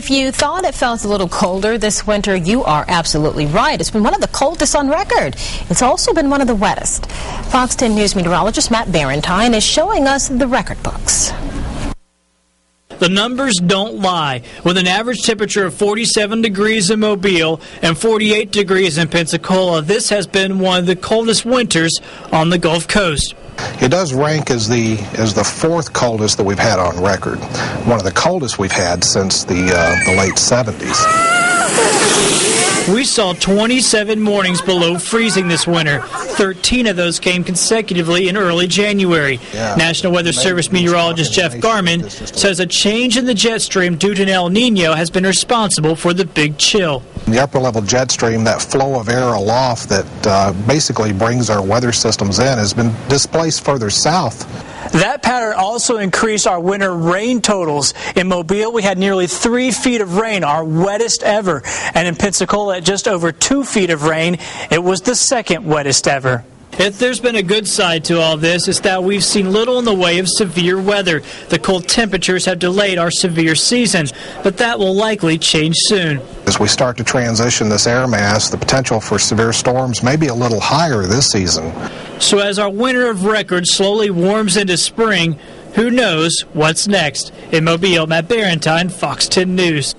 If you thought it felt a little colder this winter, you are absolutely right. It's been one of the coldest on record. It's also been one of the wettest. Fox 10 News meteorologist Matt Barentine is showing us the record books. The numbers don't lie. With an average temperature of 47 degrees in Mobile and 48 degrees in Pensacola, this has been one of the coldest winters on the Gulf Coast. It does rank as the fourth coldest that we've had on record. One of the coldest we've had since the late 70s. We saw 27 mornings below freezing this winter. 13 of those came consecutively in early January. Yeah. National Weather Service meteorologist Jeff Garman says a change in the jet stream due to an El Nino has been responsible for the big chill. The upper level jet stream, that flow of air aloft that basically brings our weather systems in, has been displaced further south. That pattern also increased our winter rain totals. In Mobile, we had nearly 3 feet of rain, our wettest ever. And in Pensacola, at just over 2 feet of rain, it was the second wettest ever. If there's been a good side to all this, it's that we've seen little in the way of severe weather. The cold temperatures have delayed our severe season, but that will likely change soon. As we start to transition this air mass, the potential for severe storms may be a little higher this season. So as our winter of record slowly warms into spring, who knows what's next? In Mobile, Matt Barentine, Fox 10 News.